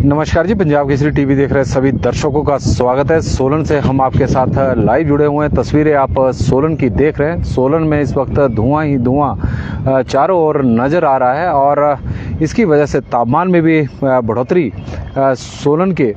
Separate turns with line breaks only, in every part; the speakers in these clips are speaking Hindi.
नमस्कार जी, पंजाब केसरी टीवी देख रहे सभी दर्शकों का स्वागत है। सोलन से हम आपके साथ लाइव जुड़े हुए हैं। तस्वीरें आप सोलन की देख रहे हैं। सोलन में इस वक्त धुआं ही धुआं चारों ओर नज़र आ रहा है और इसकी वजह से तापमान में भी बढ़ोतरी सोलन के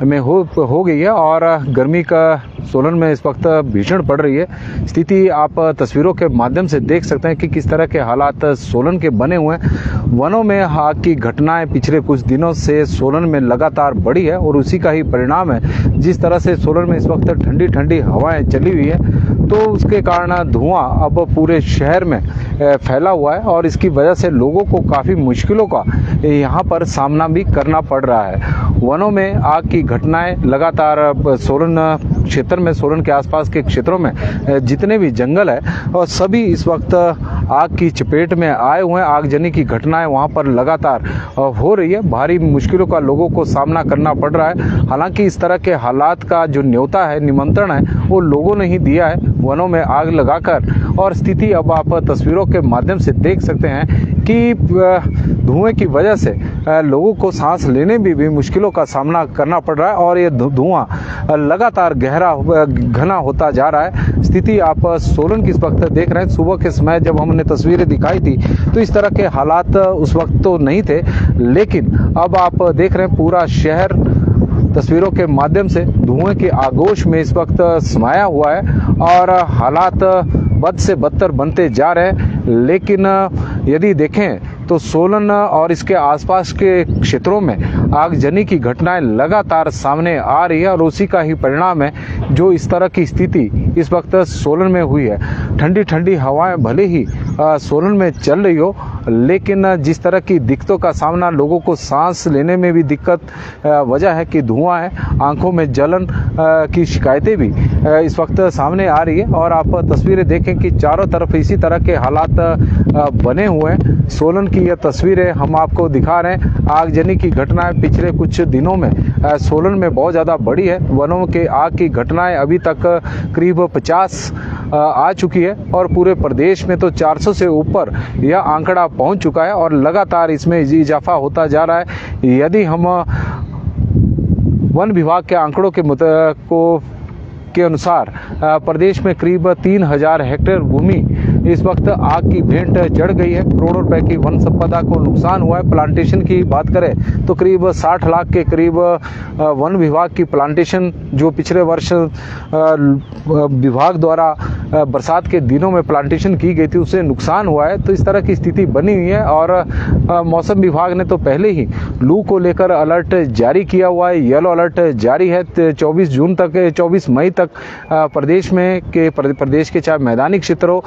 में हो गई है और गर्मी का सोलन में इस वक्त भीषण पड़ रही है। स्थिति आप तस्वीरों के माध्यम से देख सकते हैं कि किस तरह के हालात सोलन के बने हुए हैं। वनों में आग की घटनाएं पिछले कुछ दिनों से सोलन में लगातार बढ़ी है और उसी का ही परिणाम है। जिस तरह से सोलन में इस वक्त ठंडी ठंडी हवाएं चली हुई है तो उसके कारण धुआं अब पूरे शहर में फैला हुआ है और इसकी वजह से लोगों को काफ़ी मुश्किलों का यहाँ पर सामना भी करना पड़ रहा है। वनों में आग की घटनाएं लगातार सोलन क्षेत्र में, सोलन के आसपास के क्षेत्रों में जितने भी जंगल है और सभी इस वक्त आग की चपेट में आए हुए हैं। आगजनी की घटनाएं वहां पर लगातार हो रही है। भारी मुश्किलों का लोगों को सामना करना पड़ रहा है। हालांकि इस तरह के हालात का जो न्योता है, निमंत्रण है, वो लोगों ने ही दिया है वनों में आग लगाकर। और स्थिति अब आप तस्वीरों के माध्यम से देख सकते हैं कि धुएं की वजह से लोगों को सांस लेने में भी मुश्किलों का सामना करना पड़ रहा है और ये धुआं लगातार गहरा घना होता जा रहा है। स्थिति आप सोलन की इस वक्त देख रहे हैं। सुबह के समय जब हमने तस्वीरें दिखाई थी तो इस तरह के हालात उस वक्त तो नहीं थे, लेकिन अब आप देख रहे हैं पूरा शहर तस्वीरों के माध्यम से धुएं के आगोश में इस वक्त समाया हुआ है और हालात बद से बदतर बनते जा रहे हैं। लेकिन यदि देखें तो सोलन और इसके आसपास के क्षेत्रों में आगजनी की घटनाएं लगातार सामने आ रही है और उसी का ही परिणाम है जो इस तरह की स्थिति इस वक्त सोलन में हुई है। ठंडी ठंडी हवाएं भले ही सोलन में चल रही हो, लेकिन जिस तरह की दिक्कतों का सामना लोगों को सांस लेने में भी दिक्कत वजह है कि धुआं है, आंखों में जलन की शिकायतें भी इस वक्त सामने आ रही है। और आप तस्वीरें देखें कि चारों तरफ इसी तरह के हालात बने हुए हैं। सोलन की यह तस्वीरें हम आपको दिखा रहे हैं। आगजनी की घटनाएं पिछले कुछ दिनों में सोलन में बहुत ज़्यादा बढ़ी है। वनों के आग की घटनाएं अभी तक करीब 50 आ चुकी है और पूरे प्रदेश में तो 400 से ऊपर यह आंकड़ा पहुंच चुका है और लगातार इसमें इजाफा होता जा रहा है। यदि हम वन विभाग के आंकड़ों के अनुसार प्रदेश में करीब 3000 हेक्टेयर भूमि इस वक्त आग की भेंट चढ़ गई है। करोड़ों रुपए की वन संपदा को नुकसान हुआ है। प्लांटेशन की बात करें तो करीब 60 लाख के करीब वन विभाग की प्लांटेशन जो पिछले वर्ष विभाग द्वारा बरसात के दिनों में प्लांटेशन की गई थी, उससे नुकसान हुआ है। तो इस तरह की स्थिति बनी हुई है और मौसम विभाग ने तो पहले ही लू को लेकर अलर्ट जारी किया हुआ है। येलो अलर्ट जारी है 24 मई तक प्रदेश के चाहे मैदानी क्षेत्र हो,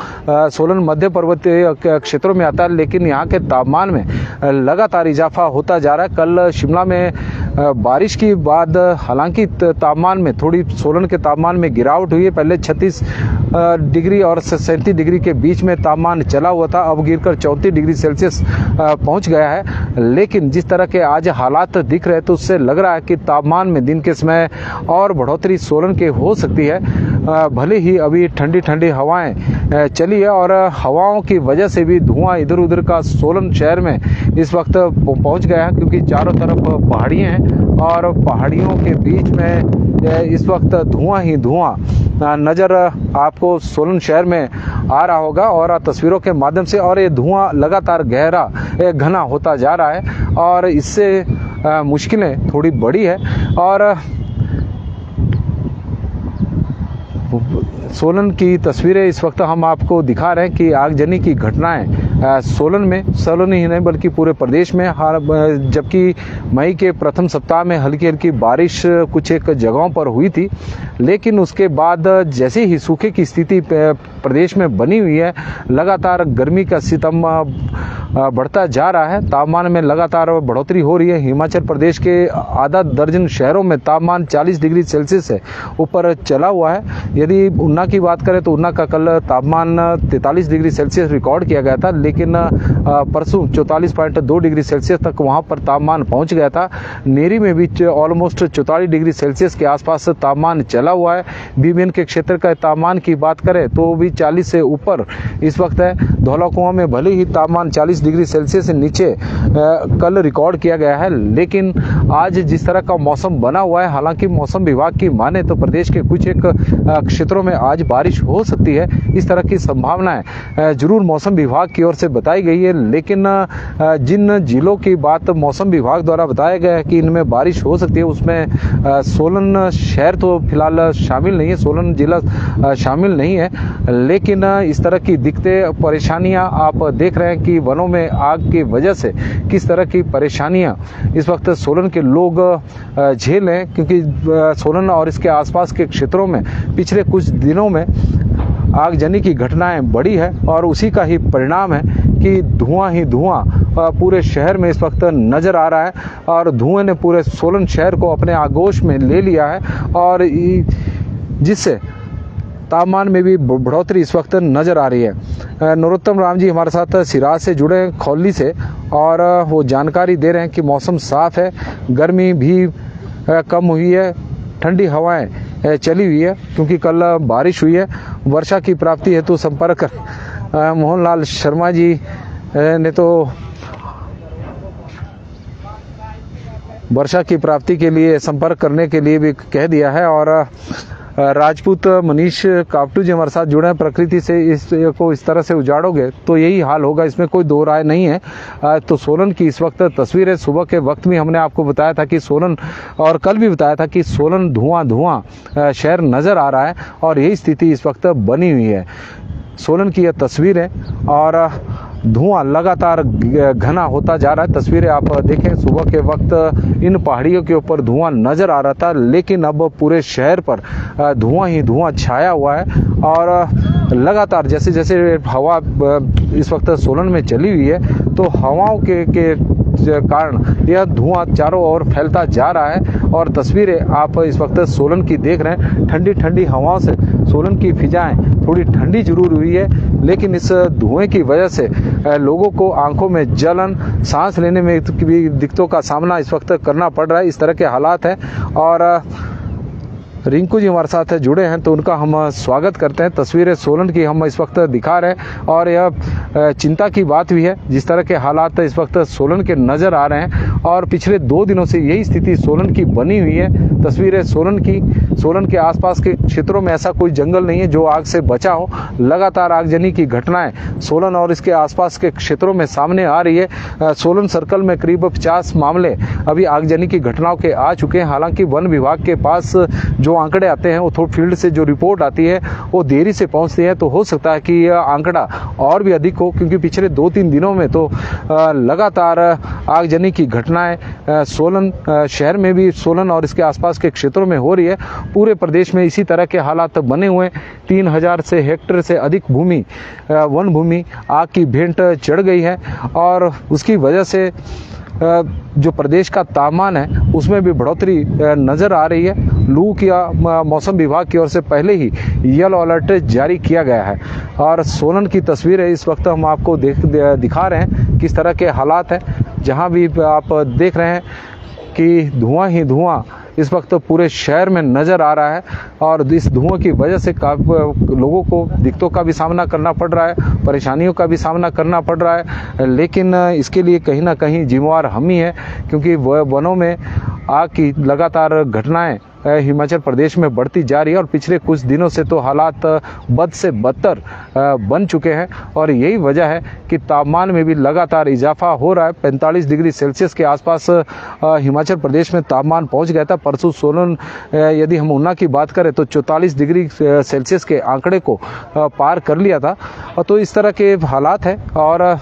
सोलन मध्य पर्वतीय क्षेत्रों में आता है, लेकिन यहाँ के तापमान में लगातार इजाफा होता जा रहा है। कल शिमला में बारिश के बाद हालांकि तापमान में थोड़ी सोलन के तापमान में गिरावट हुई है। पहले 36 डिग्री और 37 डिग्री के बीच में तापमान चला हुआ था, अब गिरकर 34 डिग्री सेल्सियस पहुंच गया है। लेकिन जिस तरह के आज हालात दिख रहे हैं तो उससे लग रहा है कि तापमान में दिन के समय और बढ़ोतरी सोलन के हो सकती है। भले ही अभी ठंडी ठंडी हवाएं चली है और हवाओं की वजह से भी धुआं इधर उधर का सोलन शहर में इस वक्त पहुंच गया है, क्योंकि चारों तरफ पहाड़ियां हैं और पहाड़ियों के बीच में इस वक्त धुआं ही धुआं नज़र आपको सोलन शहर में आ रहा होगा और तस्वीरों के माध्यम से। और ये धुआं लगातार गहरा घना होता जा रहा है और इससे मुश्किलें थोड़ी बढ़ी है। और सोलन की तस्वीरें इस वक्त हम आपको दिखा रहे हैं कि आगजनी की घटनाएं सोलन ही नहीं बल्कि पूरे प्रदेश में, जबकि मई के प्रथम सप्ताह में हल्की हल्की बारिश कुछ एक जगहों पर हुई थी, लेकिन उसके बाद जैसे ही सूखे की स्थिति प्रदेश में बनी हुई है, लगातार गर्मी का सितम बढ़ता जा रहा है। तापमान में लगातार बढ़ोतरी हो रही है। हिमाचल प्रदेश के आधा दर्जन शहरों में तापमान 40 डिग्री सेल्सियस से ऊपर चला हुआ है। यदि ऊना की बात करें तो ऊना का कल तापमान 43 डिग्री सेल्सियस रिकॉर्ड किया गया था, लेकिन परसों 44.2 डिग्री सेल्सियस तक वहाँ पर तापमान पहुँच गया था। नेरी में भी ऑलमोस्ट 44 डिग्री सेल्सियस के आसपास तापमान चला हुआ है। बीबीएन के क्षेत्र का तापमान की बात करें तो भी 40 से ऊपर इस वक्त है। धौला कुआं में भले ही तापमान 40 डिग्री सेल्सियस से नीचे कल रिकॉर्ड किया गया है, लेकिन आज जिस तरह का मौसम बना हुआ है, हालांकि मौसम विभाग की माने तो प्रदेश के कुछ एक क्षेत्रों में आज बारिश हो सकती है, इस तरह की संभावनाएं जरूर मौसम विभाग की ओर से बताई गई है। लेकिन जिन जिलों की बात मौसम विभाग द्वारा बताया गया है कि इनमें बारिश हो सकती है, उसमें सोलन शहर तो फिलहाल शामिल नहीं है, सोलन जिला शामिल नहीं है। लेकिन इस तरह की दिक्कतें परेशानियां आप देख रहे हैं कि वनों में आग की वजह से किस तरह की परेशानियां इस वक्त सोलन के लोग झेल रहे हैं, क्योंकि सोलन और इसके आसपास के क्षेत्रों में पिछले कुछ दिनों में आगजनी की घटनाएं बढ़ी है और उसी का ही परिणाम है कि धुआं ही धुआं पूरे शहर में इस वक्त नज़र आ रहा है और धुएं ने पूरे सोलन शहर को अपने आगोश में ले लिया है और जिससे तापमान में भी बढ़ोतरी इस वक्त नज़र आ रही है। नरोत्तम राम जी हमारे साथ सिराज से जुड़े हैं, खौली से, और वो जानकारी दे रहे हैं कि मौसम साफ़ है, गर्मी भी कम हुई है, ठंडी हवाएं चली हुई है क्योंकि कल बारिश हुई है। वर्षा की प्राप्ति हेतु संपर्क मोहनलाल शर्मा जी ने तो वर्षा की प्राप्ति के लिए संपर्क करने के लिए भी कह दिया है। और राजपूत मनीष कापटू जी हमारे साथ जुड़े हैं, प्रकृति से इसको इस तरह से उजाड़ोगे तो यही हाल होगा, इसमें कोई दो राय नहीं है। तो सोलन की इस वक्त तस्वीरें, सुबह के वक्त में हमने आपको बताया था कि सोलन, और कल भी बताया था कि सोलन धुआं धुआं शहर नज़र आ रहा है और यही स्थिति इस वक्त बनी हुई है। सोलन की यह तस्वीर है और धुआं लगातार घना होता जा रहा है। तस्वीरें आप देखें, सुबह के वक्त इन पहाड़ियों के ऊपर धुआं नज़र आ रहा था, लेकिन अब पूरे शहर पर धुआं ही धुआं छाया हुआ है और लगातार जैसे जैसे हवा इस वक्त सोलन में चली हुई है तो हवाओं के कारण यह धुआं चारों ओर फैलता जा रहा है। और तस्वीरें आप इस वक्त सोलन की देख रहे हैं, ठंडी ठंडी हवाओं से सोलन की फिजाएं थोड़ी ठंडी जरूर हुई है, लेकिन इस धुएं की वजह से लोगों को आंखों में जलन, सांस लेने में भी दिक्कतों का सामना इस वक्त करना पड़ रहा है। इस तरह के हालात हैं और रिंकू जी हमारे साथ जुड़े हैं तो उनका हम स्वागत करते हैं। तस्वीरें सोलन की हम इस वक्त दिखा रहे हैं और यह चिंता की बात भी है जिस तरह के हालात इस वक्त सोलन के नज़र आ रहे हैं और पिछले 2 दिनों से यही स्थिति सोलन की बनी हुई है। तस्वीरें सोलन की, सोलन के आसपास के क्षेत्रों में ऐसा कोई जंगल नहीं है जो आग से बचा हो। लगातार आगजनी की घटनाएं सोलन और इसके आसपास के क्षेत्रों में सामने आ रही है। सोलन सर्कल में करीब 50 मामले अभी आगजनी की घटनाओं के आ चुके हैं। हालांकि वन विभाग के पास जो आंकड़े आते हैं, वो थोड़ा फील्ड से जो रिपोर्ट आती है वो देरी से पहुंचती है, तो हो सकता है कि यह आंकड़ा और भी अधिक हो, क्योंकि पिछले 2-3 दिनों में तो लगातार आगजनी की घटनाएं सोलन शहर में भी, सोलन और इसके आसपास के क्षेत्रों में हो रही है। पूरे प्रदेश में इसी तरह के हालात बने हुए। 3000 से हेक्टेयर से अधिक भूमि, वन भूमि आग की भेंट चढ़ गई है और उसकी वजह से जो प्रदेश का तापमान है उसमें भी बढ़ोतरी नज़र आ रही है। लू की मौसम विभाग की ओर से पहले ही येलो अलर्ट जारी किया गया है और सोलन की तस्वीरें इस वक्त हम आपको दिखा रहे हैं किस तरह के हालात हैं। जहां भी आप देख रहे हैं कि धुआं ही धुआं इस वक्त पूरे शहर में नज़र आ रहा है और इस धुआं की वजह से लोगों को दिक्कतों का भी सामना करना पड़ रहा है, परेशानियों का भी सामना करना पड़ रहा है। लेकिन इसके लिए कहीं ना कहीं जिम्मेवार हम ही हैं, क्योंकि वनों में आग की लगातार घटनाएं हिमाचल प्रदेश में बढ़ती जा रही है और पिछले कुछ दिनों से तो हालात बद से बदतर बन चुके हैं और यही वजह है कि तापमान में भी लगातार इजाफा हो रहा है। 45 डिग्री सेल्सियस के आसपास हिमाचल प्रदेश में तापमान पहुंच गया था। परसों सोलन, यदि हम ऊना की बात करें तो 44 डिग्री सेल्सियस के आंकड़े को पार कर लिया था। तो इस तरह के हालात हैं और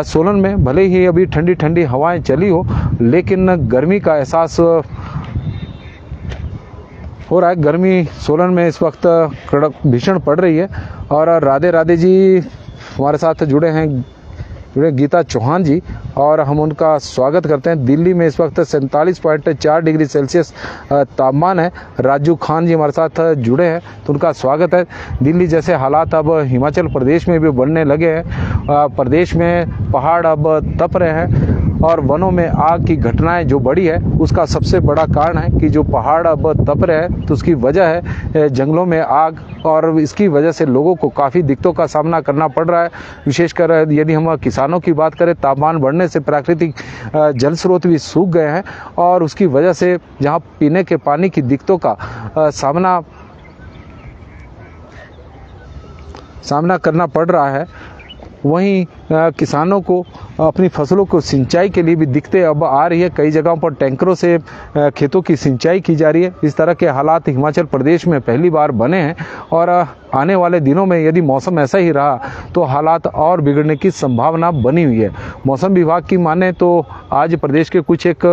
सोलन में भले ही अभी ठंडी ठंडी हवाएं चली हो, लेकिन गर्मी का एहसास हो रहा है। गर्मी सोलन में इस वक्त कड़क भीषण पड़ रही है। और राधे राधे जी हमारे साथ जुड़े हैं जुड़े गीता चौहान जी, और हम उनका स्वागत करते हैं। दिल्ली में इस वक्त 47.4 डिग्री सेल्सियस तापमान है। राजू खान जी हमारे साथ जुड़े हैं, तो उनका स्वागत है। दिल्ली जैसे हालात अब हिमाचल प्रदेश में भी बनने लगे हैं। प्रदेश में पहाड़ अब तप रहे हैं और वनों में आग की घटनाएं जो बढ़ी है, उसका सबसे बड़ा कारण है कि जो पहाड़ अब तप रहे हैं, तो उसकी वजह है जंगलों में आग, और इसकी वजह से लोगों को काफ़ी दिक्कतों का सामना करना पड़ रहा है। विशेषकर यदि हम किसानों की बात करें, तापमान बढ़ने से प्राकृतिक जल स्रोत भी सूख गए हैं और उसकी वजह से जहां पीने के पानी की दिक्कतों का सामना करना पड़ रहा है, वहीं किसानों को अपनी फसलों को सिंचाई के लिए भी दिक्कतें अब आ रही है। कई जगहों पर टैंकरों से खेतों की सिंचाई की जा रही है। इस तरह के हालात हिमाचल प्रदेश में पहली बार बने हैं और आने वाले दिनों में यदि मौसम ऐसा ही रहा तो हालात और बिगड़ने की संभावना बनी हुई है। मौसम विभाग की माने तो आज प्रदेश के कुछ एक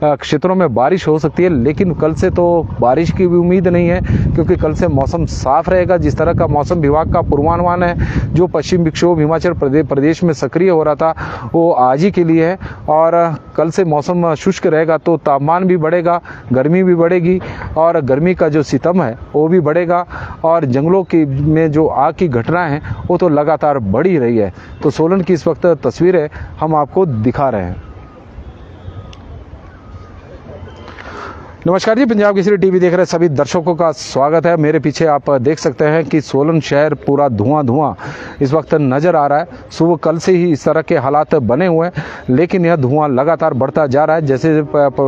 क्षेत्रों में बारिश हो सकती है, लेकिन कल से तो बारिश की भी उम्मीद नहीं है, क्योंकि कल से मौसम साफ रहेगा। जिस तरह का मौसम विभाग का पूर्वानुमान है, जो पश्चिम विक्षोभ हिमाचल प्रदेश में सक्रिय हो रहा था, वो आज ही के लिए है और कल से मौसम शुष्क रहेगा, तो तापमान भी बढ़ेगा, गर्मी भी बढ़ेगी और गर्मी का जो सितम है वो भी बढ़ेगा, और जंगलों में जो आग की घटनाएं हैं वो तो लगातार बढ़ ही रही है। तो सोलन की इस वक्त तस्वीरें हम आपको दिखा रहे हैं। नमस्कार जी, पंजाब केसरी टीवी देख रहे सभी दर्शकों का स्वागत है। मेरे पीछे आप देख सकते हैं कि सोलन शहर पूरा धुआं इस वक्त नज़र आ रहा है। सुबह कल से ही इस तरह के हालात बने हुए हैं, लेकिन यह धुआं लगातार बढ़ता जा रहा है। जैसे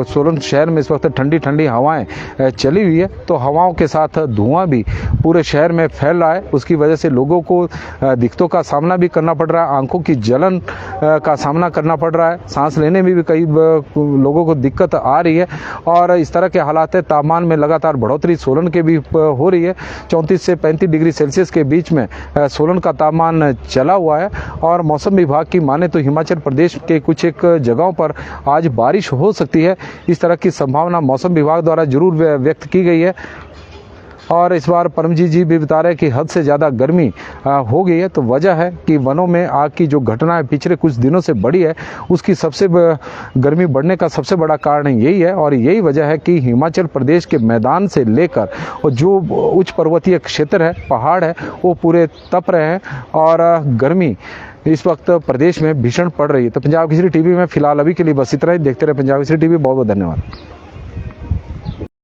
सोलन शहर में इस वक्त ठंडी ठंडी हवाएं चली हुई है, तो हवाओं के साथ धुआं भी पूरे शहर में फैल रहा है। उसकी वजह से लोगों को दिक्कतों का सामना भी करना पड़ रहा है, आंखों की जलन का सामना करना पड़ रहा है, सांस लेने में भी कई लोगों को दिक्कत आ रही है। और इस तरह के हालात है, तापमान में लगातार बढ़ोतरी सोलन के भी हो रही है। 34 से 35 डिग्री सेल्सियस के बीच में सोलन का तापमान चला हुआ है। और मौसम विभाग की माने तो हिमाचल प्रदेश के कुछ एक जगहों पर आज बारिश हो सकती है, इस तरह की संभावना मौसम विभाग द्वारा जरूर व्यक्त की गई है। और इस बार परमजीत जी भी बता रहे हैं कि हद से ज़्यादा गर्मी हो गई है। तो वजह है कि वनों में आग की जो घटनाएं पिछले कुछ दिनों से बढ़ी है, उसकी सबसे गर्मी बढ़ने का सबसे बड़ा कारण यही है। और यही वजह है कि हिमाचल प्रदेश के मैदान से लेकर और जो उच्च पर्वतीय क्षेत्र है, पहाड़ है, वो पूरे तप रहे हैं और गर्मी इस वक्त प्रदेश में भीषण पड़ रही है। तो पंजाब केसरी टीवी में फिलहाल अभी के लिए बस इतना ही। देखते रहे पंजाब केसरी टीवी। बहुत बहुत धन्यवाद।